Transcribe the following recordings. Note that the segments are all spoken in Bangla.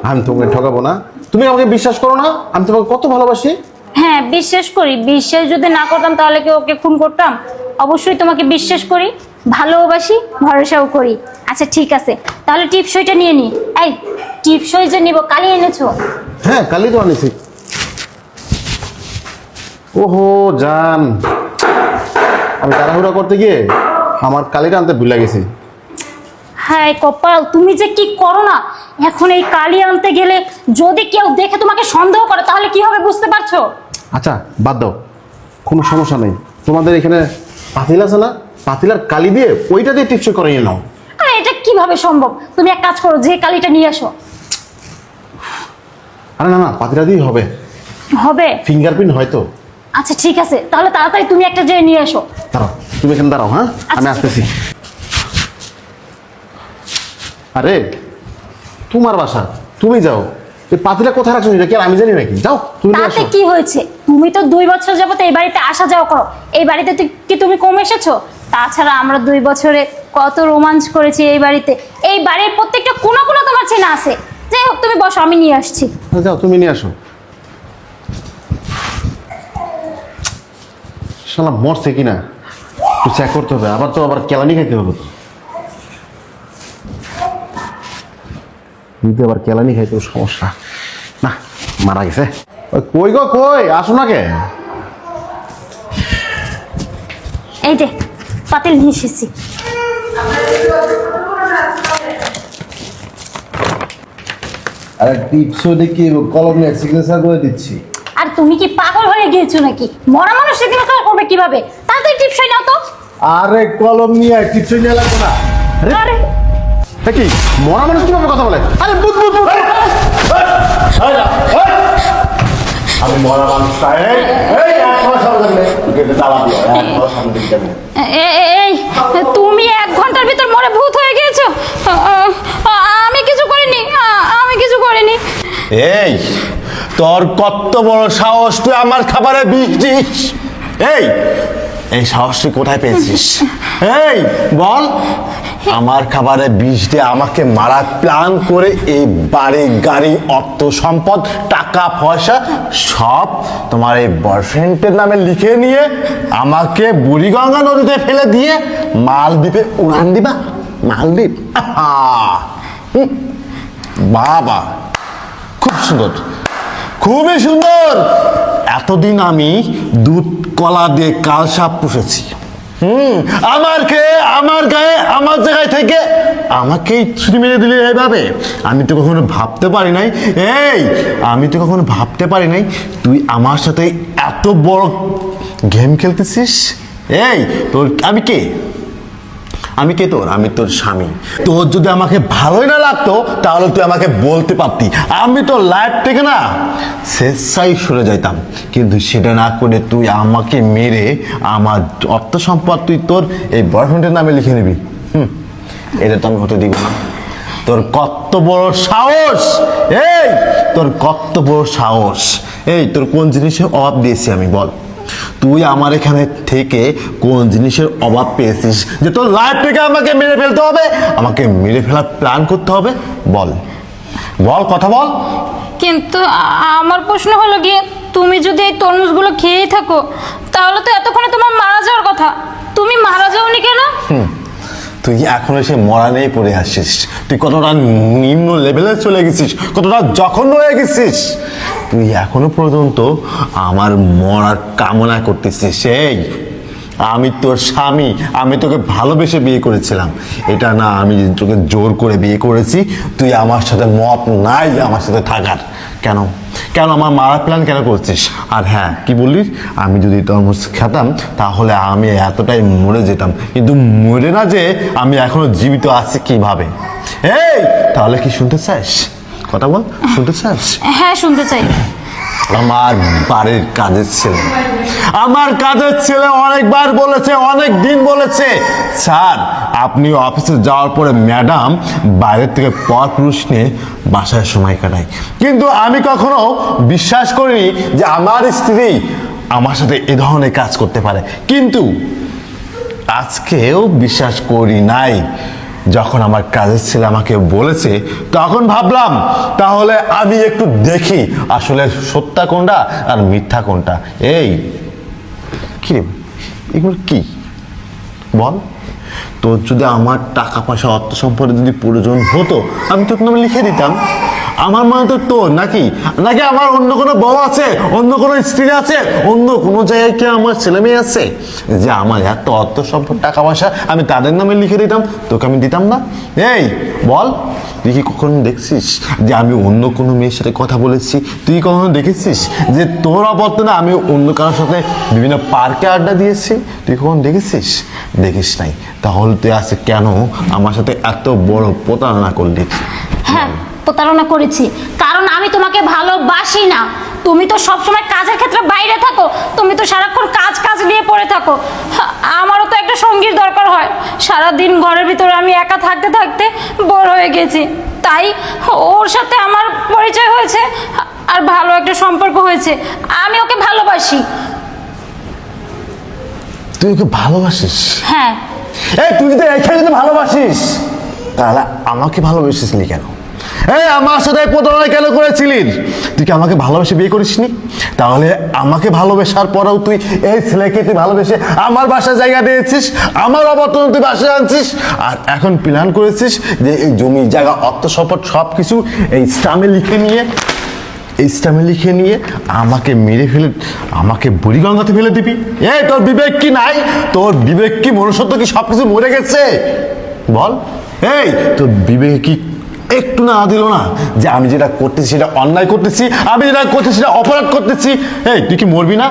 আমি তোমাকে ঠকাবো না। তুমি আমাকে বিশ্বাস করো না? আমি তোমাকে কত ভালোবাসি। হ্যাঁ বিশ্বাস করি, বিশ্বাস যদি না করতাম তাহলে কি ওকে খুন করতাম? অবশ্যই তোমাকে বিশ্বাস করি, ভালোবাসি, ভরসাও করি। আচ্ছা ঠিক আছে, তাহলে টিপসইটা নিয়ে নি। এই টিপসই যে নিব, কালি এনেছো? হ্যাঁ কালই তো আনিছি। ওহো জান, আমি তাড়াহুড়া করতে গিয়ে আমার কালিটা আনতে ভুলে গেছি। হ্যাঁ কপাল, তুমি যে কি করো না। এখন এই কালি আনতে গেলে যদি কেউ দেখে তোমাকে সন্দেহ করে তাহলে কি হবে বুঝতে পারছো? আচ্ছা বাদ দাও, কোনো সমস্যা নেই। তোমাদের এখানে পাতিল আছে না? পাতিলার কালি দিয়ে ওইটা দিয়ে টিপসই করে নাও। আরে এটা কিভাবে সম্ভব? তুমি এক কাজ করো, যে কালিটা নিয়ে আসো। আরে না না, পাতিলা দিয়ে হবে। হবে? ফিঙ্গারপ্রিন্ট হয়তো। আচ্ছা ঠিক আছে, তাহলে তাড়াতাড়ি তুমি একটা যে নিয়ে এসো। দাঁড়াও, তুমি এখানে দাঁড়াও। হ্যাঁ আমি আচ্ছা, আসতেছি। আরে তোমার বাসা, তুমি যাও। এই পাতিলা কোথায় রাখছো এটা কি আর আমি জানি নাকি? যাও তুমি নিয়ে তাতে আসো। কি হয়েছে? তুমি তো 2 বছর যাবত এই বাড়িতে আসা যাওয়া করো। এই বাড়িতে কি তুমি কম এসেছো? তাছাড়া আমরা 2 বছরে কত রোমাঞ্চ করেছি এই বাড়িতে। এই বাড়ির প্রত্যেকটা কোণা কোণা তোমার চেনা আছে। যাই হোক তুমি বসো, আমি নিয়ে আসছি। যাও তুমি নিয়ে আসো। শালা মরছে কিনা একটু চেক করতে হবে। আবার কেলানি খাইতে হবে তো। কিন্তু আবার কেলানি খাইতে সমস্যা না। মারা গেছে। ওই কই গো কই, আসো না কে? এই যে পাতিল নিয়ে এসেছি। আরে টিপস দেখি কলম নিয়ে সিগনেচার করে দিচ্ছি। আর তুমি কি পাগল হয়ে গিয়েছো নাকি? মরা মানুষ সিগনেচার করবে কিভাবে? তাড়াতাড়ি টিপসই নাও তো। আরে কলম নিয়ে টিপস নিয়ে লাগবে না। আরে এ কি মরা মানুষ কিভাবে কথা বলে? আরে বুঝ বুঝ বুঝ। আমি মরা মানুষ এই তুমি 1 ঘন্টার ভিতর মরে ভূত হয়ে গিয়েছো। আমি কিছু করিনি, আমি কিছু করিনি। এই তোর কত বড় সাহস, তুই আমার খাবারে বিষ দিস? এই এই সাহস তুই কোথায় পেয়েছিস? এই বল, আমার খাবারে বিষ দিয়ে আমাকে মারার প্ল্যান করে এই বাড়ি গাড়ি অর্থ সম্পদ টাকা পয়সা সব তোমার এই বয়ফ্রেন্ডের নামে লিখে নিয়ে আমাকে বুড়িগঙ্গা নদীতে ফেলে দিয়ে মালদ্বীপে উড়ান দিবা? মালদ্বীপ? বাবা খুব সুন্দর, খুবই সুন্দর। এতদিন আমি দুধ কলা দিয়ে কাল সাপ পুষেছি। আমার খেয়ে আমার গায়ে আমার জায়গায় থেকে আমাকেই ছুরি মেরে দিলে এইভাবে? আমি তো কখনো ভাবতে পারি নাই। এই আমি তো কখনো ভাবতে পারি নাই তুই আমার সাথে এত বড় গেম খেলতেছিস। এই তোর আমি কে? আমি কে তোর? আমি তোর স্বামী। তোর যদি আমাকে ভালোই না লাগতো তাহলে তুই আমাকে বলতে পারতি, আমি তোর লাইফ থেকে না স্বেচ্ছায় সরে যাইতাম। কিন্তু সেটা না করে তুই আমাকে মেরে আমার অর্থ সম্পদ তুই তোর এই বয়ফ্রেন্ডের নামে লিখে নিবি। এটা তো আমি হতে দিব না। তোর কত বড় সাহস! এই তোর কত বড় সাহস! এই তোর কোন জিনিসের অভাব দিয়েছি আমি বল? তুই আমার এখানে থেকে কোন জিনিসের অভাব পেয়েছিস যে তোর লাইফ থেকে আমাকে মেরে ফেলতে হবে, আমাকে মেরে ফেলার প্ল্যান করতে হবে? বল বল, কথা বল। কিন্তু আমার প্রশ্ন হলো গিয়ে, তুমি যদি এই তরমুজগুলো খেয়েই থাকো তাহলে তো এতক্ষণে তোমার মারা যাওয়ার কথা। তুমি মারা যাওনি কেন? তুই এখন এসে মরা নিয়ে পড়ে আসছিস। তুই কতটা নিম্ন লেভেলে চলে গেছিস, কতটা জঘন্য হয়ে গেছিস। তুই এখনো পর্যন্ত আমার মরার কামনা করতেছিস। এই আমি তোর স্বামী, আমি তোকে ভালোবেসে বিয়ে করেছিলাম। এটা না আমি তোকে জোর করে বিয়ে করেছি। তুই আমার সাথে মত নাই আমার সাথে থাকার। কেন কেন আমার মারার প্ল্যান কেন করছিস? আর হ্যাঁ কি বললি, আমি যদি তরমুজ খেতাম তাহলে আমি এতটাই মরে যেতাম, কিন্তু মরে না যে আমি এখনো জীবিত আছি কিভাবে? এই তাহলে কি শুনতে চাস? কথা বল, শুনতে চাস? হ্যাঁ শুনতে চাই। আমার বাড়ির কাজের ছেলে, আমার কাজের ছেলে অনেকবার বলেছে, অনেক দিন বলেছে, স্যার আপনি অফিসে যাওয়ার পরে ম্যাডাম বাইরের থেকে পরপুরুষ নিয়ে বাসায় সময় কাটায়। কিন্তু আমি কখনো বিশ্বাস করিনি যে আমার স্ত্রী আমার সাথে এ ধরনের কাজ করতে পারে। কিন্তু আজকেও বিশ্বাস করি নাই যখন আমার কাজের ছেলে আমাকে বলেছে তখন ভাবলাম তাহলে আমি একটু দেখি আসলে সত্যা কোনটা আর মিথ্যা কোনটা। এই কি রে, এগুলো কি বল? তোর যদি আমার টাকা পয়সা অর্থ সম্পদের যদি প্রয়োজন হতো আমি তোর নামে লিখে দিতাম। আমার মনে তো তোর নাকি নাকি আমার অন্য কোনো বউ আছে, অন্য কোনো স্ত্রী আছে, অন্য কোনো জায়গায় কি আমার ছেলে মেয়ে আছে যে আমার এত অর্থ সম্পদ টাকা পয়সা আমি তাদের নামে লিখে দিতাম, তোকে আমি দিতাম না? এই বল, তুই কি কখনো দেখছিস যে আমি অন্য কোনো মেয়ের সাথে কথা বলেছি? তুই কখনো দেখেছিস যে তোর অবর্তনে আমি অন্য কারোর সাথে বিভিন্ন পার্কে আড্ডা দিয়েছি? তুই কখনো দেখেছিস? দেখিস নাই। তাহলে তুই আছে কেন আমার সাথে এত বড় প্রতারণা করলি? হ্যাঁ, প্রতারণা করেছি কারণ আমি তোমাকে ভালোবাসি না। তুমি তো সবসময় কাজের ক্ষেত্রে বাইরে থাকো, তুমি তো সারাক্ষণ কাজ কাজ নিয়ে পড়ে থাকো। আমারও তো একটা সঙ্গীর দরকার হয়। সারাদিন ঘরের ভিতরে আমি একা থাকতে থাকতে বোর হয়ে গেছি, তাই ওর সাথে আমার পরিচয় হয়েছে আর ভালো একটা সম্পর্ক হয়েছে। আমি ওকে ভালোবাসি। তুই ওকে ভালোবাসিস? হ্যাঁ। এই তুই যদি এখানে যদি ভালোবাসিস তাহলে আমাকে ভালোবেসেছিলি কেন? এই আমার সাথে প্রতারণা কেন করেছিলি? তুই কি আমাকে ভালোবেসে বিয়ে করিসনি? তাহলে আমাকে ভালোবাসার পরেও তুই এই ছেলেকে তুই ভালোবেসে আমার বাসায় জায়গা দিয়েছিস, আমার অবর্তন তুই বাসায় আনছিস, আর এখন প্ল্যান করেছিস যে এই জমি জায়গা অর্থ সম্পদ সব কিছু এই স্টামে লিখে নিয়ে আমাকে মেরে ফেলে আমাকে বুড়িগঙ্গাতে ফেলে দিবি? এই তোর বিবেক কি নাই? তোর বিবেক কি মনুষ্যত্ব কি সব কিছু মরে গেছে? বল, এই তোর বিবেক কি একটু না দিল না যে আমি যেটা করতেছি সেটা অন্যায় করতেছি, আমি যেটা করতেছি সেটা অপরাধ করতেছি? এই তুই কি মরবি না?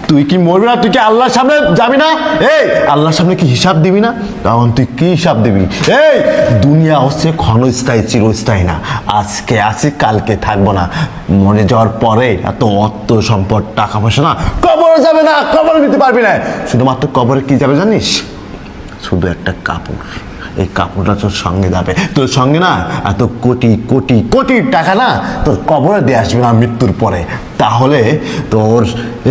তুই কি মরবি না? তুই কি আল্লাহর সামনে যাবি না? এই আল্লাহর সামনে কি হিসাব দিবি না? তখন তুই কি হিসাব দিবি? এই দুনিয়া হচ্ছে ক্ষণস্থায়ী, চিরস্থায়ী না। আজকে আছি, কালকে থাকবো না। মরে যাওয়ার পরে এত অর্থ সম্পদ টাকা পয়সা না কবরে যাবে না, কবরে নিতে পারবি না। শুধুমাত্র কবরে কি যাবে জানিস? শুধু একটা কাপড়। এই কাপড়টা তোর সঙ্গে যাবে, তোর সঙ্গে না এত কোটি কোটি কোটি টাকা না তোর কবরে দিয়ে আসবে না মৃত্যুর পরে। তাহলে তোর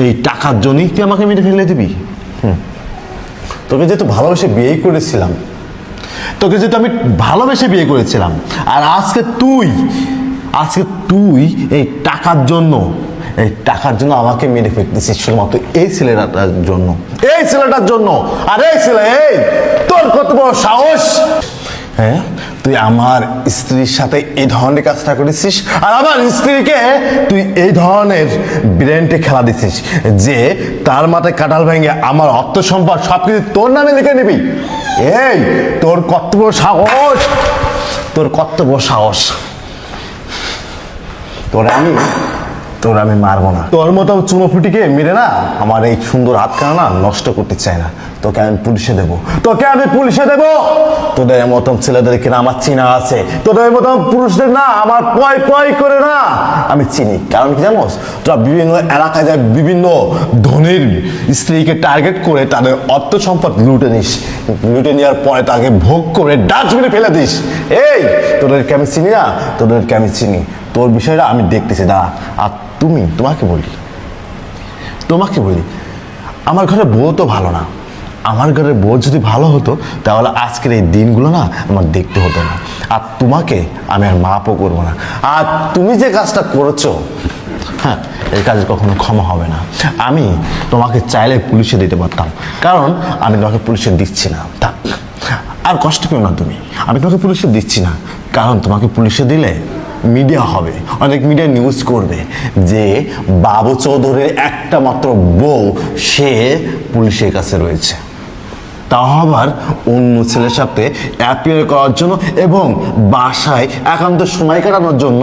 এই টাকার জন্যই তুই আমাকে মেরে ফেলে দিবি? তোকে যেহেতু ভালোবেসে বিয়ে করেছিলাম, আর আজকে তুই এই টাকার জন্য আমাকে মেরে ফেলতেছিস শুধুমাত্র এই ছেলেটার জন্য। আর এই ছেলে, এই তোর কত বড় সাহস! হ্যাঁ, তুই আমার স্ত্রীর সাথে এই ধরনের কাজটা করেছিস, আর আমার স্ত্রীকে তুই এই ধরনের ব্রেনটে খেলা দিছিস যে তার মাথায় কাঁঠাল ভেঙে আমার অর্থ সম্পদ সবকিছু তোর নামে লিখে নিবি। এই তোর কত বড় সাহস! তোর আমি মারবো না। তোর মতো চুনোপুটিকে মেরে না আমার এই সুন্দর হাতখানা না নষ্ট করতে চাই না। তোকে আমি পুলিশে দেবো। তোদের মতন ছেলেদের কিনা আমার চিনা আছে, তোদের মতন পুরুষদের না আমার পয় করে না আমি চিনি। কারণ কি জানোস? তোরা বিভিন্ন এলাকায় যায় বিভিন্ন ধনীর স্ত্রীকে টার্গেট করে তাদের অর্থ সম্পদ লুটে নেওয়ার পরে তাকে ভোগ করে ডাস্টবিনে ফেলে দিস। এই তোদেরকে আমি চিনি না, তোর বিষয়টা আমি দেখতেছি। দাঁড়া। আর তোমাকে বলি আমার ঘরে বউ তো ভালো না। আমার ঘরের বউ যদি ভালো হতো তাহলে আজকের এই দিনগুলো না আমার দেখতে হতো না। আর তোমাকে আমি আর মাপও করবো না। আর তুমি যে কাজটা করেছো, হ্যাঁ, এই কাজ কখনো ক্ষমা হবে না। আমি তোমাকে চাইলে পুলিশে দিতে পারতাম, কারণ আমি তোমাকে পুলিশে দিচ্ছি না। থাক, আর কষ্ট পেও না তুমি। আমি তোমাকে পুলিশে দিচ্ছি না, কারণ তোমাকে পুলিশে দিলে মিডিয়া হবে, অনেক মিডিয়া নিউজ করবে যে বাবু চৌধুরীর একটা মাত্র বউ সে পুলিশের কাছে রয়েছে, তাও আবার অন্য ছেলের সাথে অ্যাপিয়ার করার জন্য এবং বাসায় একান্ত সময় কাটানোর জন্য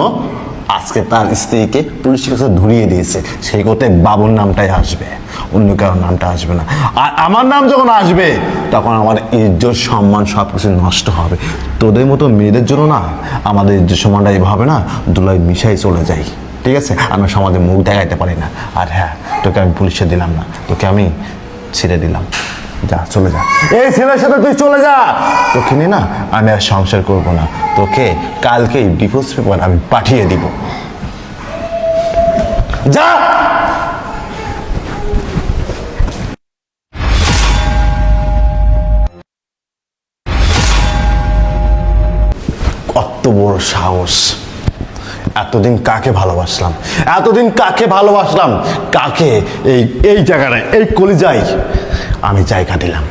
আজকে তার স্ত্রীকে পুলিশের কাছে ধরিয়ে দিয়েছে। সেই করতে বাবুর নামটাই আসবে, অন্য কারোর নামটা আসবে না। আর আমার নাম যখন আসবে তখন আমার ইজ্জত সম্মান সব কিছু নষ্ট হবে। তোদের মতো মেয়েদের জন্য না আমাদের ইজ্জত সম্মানটা এভাবে না দুলাই মিশাই চলে যায়, ঠিক আছে? আমরা সমাজে মুখ দেখাইতে পারি না। আর হ্যাঁ, তোকে আমি পুলিশে দিলাম না, তোকে আমি ছেড়ে দিলাম। যা, চলে যা। এই ছেলের সাথে তুই চলে যা। তোকে নিয়ে না আমি আর সংসার করব না। তোকে কালকেই ডিভোর্স পেপার আমি পাঠিয়ে দিব। যা। কত বড় সাহস! এতদিন কাকে ভালোবাসলাম, এতদিন কাকে ভালোবাসলাম, কাকে এই এই জায়গাটায়, এই কলিজায় আমি জায়গা দিলাম।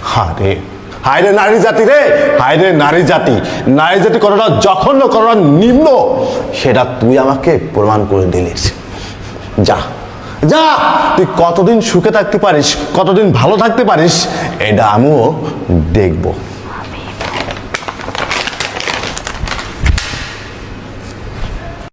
হায় হায় রে নারী জাতি রে, হায় রে নারী জাতি! নারী জাতি কতটা জঘন্য, কতটা নিম্ন, সেটা তুই আমাকে প্রমাণ করে দিলিস। যা যা, তুই কতদিন সুখে থাকতে পারিস, কতদিন ভালো থাকতে পারিস, এটা আমিও দেখবো।